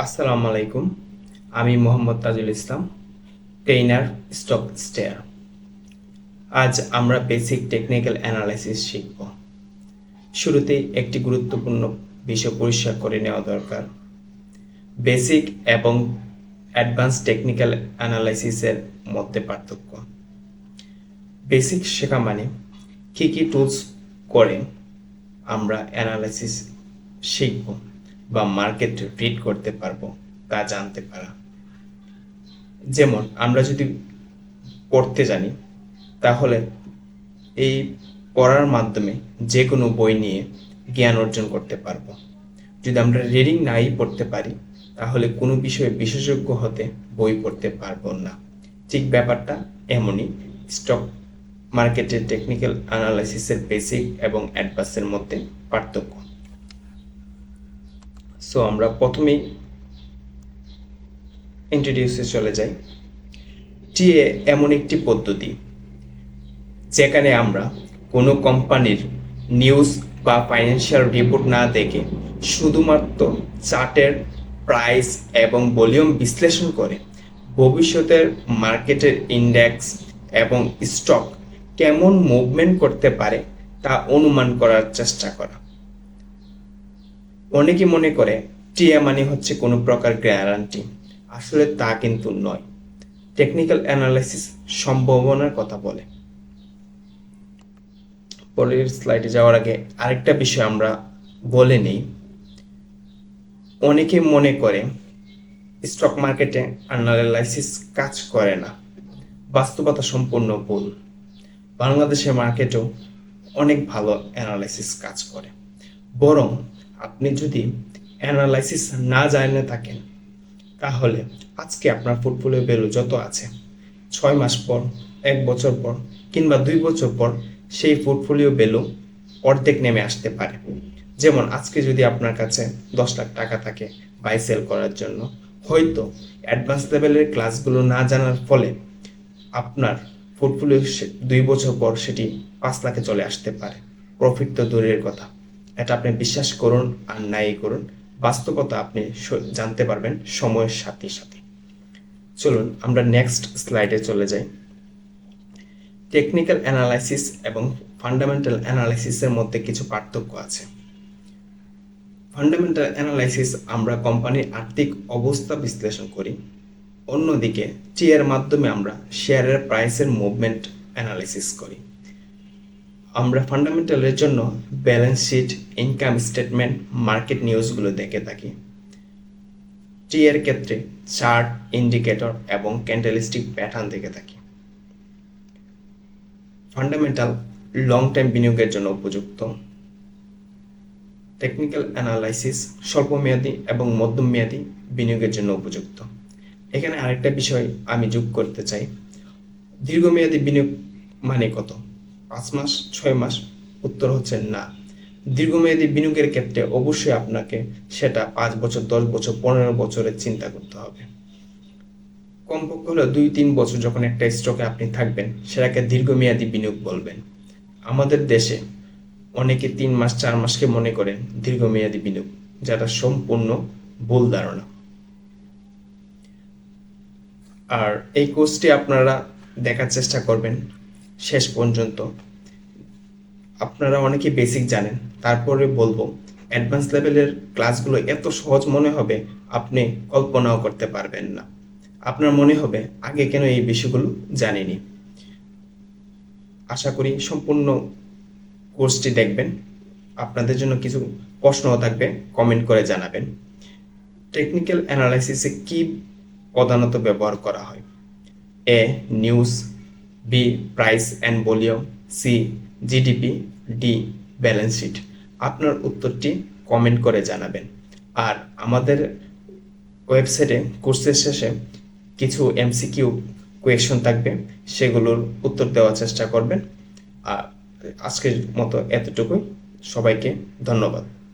আসসালামু আলাইকুম। আমি Mohammad Tajul Islam, trainer stock stair. আজ আমরা বেসিক টেকনিক্যাল অ্যানালাইসিস শিখব। শুরুতেই একটি গুরুত্বপূর্ণ বিষয় পরিষ্কার করে নেওয়া দরকার। বেসিক এবং অ্যাডভান্স টেকনিক্যাল অ্যানালাইসিসের মধ্যে পার্থক্য। বেসিক শেখা মানে কী কী টুলস করে আমরা অ্যানালাইসিস শিখব বা মার্কেট রিড করতে পারবো তা জানতে পারা। যেমন আমরা যদি পড়তে জানি তাহলে এই পড়ার মাধ্যমে যে কোনো বই নিয়ে জ্ঞান অর্জন করতে পারবো। যদি আমরা রিডিং নাই পড়তে পারি তাহলে কোনো বিষয়ে বিশেষজ্ঞ হতে বই পড়তে পারবো না। ঠিক ব্যাপারটা এমনই স্টক মার্কেটের টেকনিক্যাল অ্যানালাইসিসের বেসিক এবং অ্যাডভান্সের মধ্যে পার্থক্য। সো আমরা প্রথমেই ইন্ট্রোডিউসে চলে যাই। টিএ এমন একটি পদ্ধতি যেখানে আমরা কোনো কোম্পানির নিউজ বা ফাইন্যান্সিয়াল রিপোর্ট না দেখে শুধুমাত্র চার্টের প্রাইস এবং ভলিউম বিশ্লেষণ করে ভবিষ্যতের মার্কেটের ইন্ডেক্স এবং স্টক কেমন মুভমেন্ট করতে পারে তা অনুমান করার চেষ্টা করা। অনেকে মনে করে টিএ মানে হচ্ছে কোনো প্রকার গ্যারান্টি, আসলে তা কিন্তু নয়। টেকনিক্যাল অ্যানালাইসিস সম্ভাবনার কথা বলে। পরের স্লাইডে যাওয়ার আগে আরেকটা বিষয় আমরা বলে নেই। অনেকে মনে করে স্টক মার্কেটে অ্যানালাইসিস কাজ করে না। বাস্তবতা সম্পূর্ণ ভুল। বাংলাদেশের মার্কেটেও অনেক ভালো অ্যানালাইসিস কাজ করে। বরং আপনি যদি অ্যানালাইসিস না জানে থাকেন তাহলে আজকে আপনার পোর্টফোলিও ভ্যালু যত আছে 6 মাস পর, 1 বছর পর কিংবা 2 বছর পর সেই পোর্টফোলিও ভ্যালু অর্ধেক নেমে আসতে পারে। যেমন আজকে যদি আপনার কাছে 10 লাখ টাকা থাকে বাই সেল করার জন্য, হয়তো অ্যাডভান্স লেভেলের ক্লাসগুলো না জানার ফলে আপনার পোর্টফোলিও 2 বছর পর সেটি 5 লাখে চলে আসতে পারে। প্রফিট তো দূরের কথা। এটা আপনি বিশ্বাস করুন আর নাই করুন, বাস্তবতা আপনি জানতে পারবেন সময়ের সাথে সাথে। চলুন আমরা নেক্সট স্লাইডে চলে যাই। টেকনিক্যাল অ্যানালাইসিস এবং ফান্ডামেন্টাল অ্যানালাইসিসের মধ্যে কিছু পার্থক্য আছে। ফান্ডামেন্টাল অ্যানালাইসিস আমরা কোম্পানির আর্থিক অবস্থা বিশ্লেষণ করি। অন্যদিকে টিএর মাধ্যমে আমরা শেয়ারের প্রাইসের মুভমেন্ট অ্যানালাইসিস করি। আমরা ফান্ডামেন্টালের জন্য balance sheet, income statement, market নিউজগুলো দেখে থাকি। টিএর ক্ষেত্রে চার্ট, ইন্ডিকেটর এবং ক্যান্ডেলস্টিক প্যাটার্ন দেখে থাকি। ফান্ডামেন্টাল লং টাইম বিনিয়োগের জন্য উপযুক্ত। টেকনিক্যাল অ্যানালাইসিস স্বল্পমেয়াদী এবং মধ্যমেয়াদী বিনিয়োগের জন্য উপযুক্ত। এখানে আরেকটা বিষয় আমি যোগ করতে চাই। দীর্ঘমেয়াদী বিনিয়োগ মানে কত? 5 মাস, 6 মাস? উত্তর হচ্ছে না। দীর্ঘমেয়াদী বিনিয়োগের ক্ষেত্রে অবশ্যই আপনাকে সেটা 5 বছর, 10 বছর, 15 বছরের চিন্তা করতে হবে। কমপক্ষে হলো 2-3 বছর যখন একটা স্টকে আপনি থাকবেন সেটাকে দীর্ঘমেয়াদী বিনিয়োগ বলবেন। আমাদের দেশে অনেকে 3 মাস, 4 মাসকে মনে করেন দীর্ঘমেয়াদী বিনিয়োগ, যেটা সম্পূর্ণ ভুল ধারণা। আর এই কোর্সটি আপনারা দেখার চেষ্টা করবেন শেষ পর্যন্ত। আপনারা অনেকে বেসিক জানেন, তারপরে বলবো অ্যাডভান্স লেভেলের ক্লাসগুলো এত সহজ মনে হবে আপনি কল্পনাও করতে পারবেন না। আপনার মনে হবে আগে কেন এই বিষয়গুলো জানিনি। আশা করি সম্পূর্ণ কোর্সটি দেখবেন। আপনাদের জন্য কিছু প্রশ্নও থাকবে, কমেন্ট করে জানাবেন। টেকনিক্যাল অ্যানালাইসিসে কি প্রধানত ব্যবহার করা হয়? A, news; B, price and volume; C, GDP; D, balance sheet. আপনার উত্তরটি কমেন্ট করে জানাবেন। আর আমাদের ওয়েবসাইটে কোর্সের শেষে কিছু এমসিকিউ কোয়েশন থাকবে, সেগুলোর উত্তর দেওয়ার চেষ্টা করবেন। আর আজকের মতো এতটুকুই। সবাইকে ধন্যবাদ।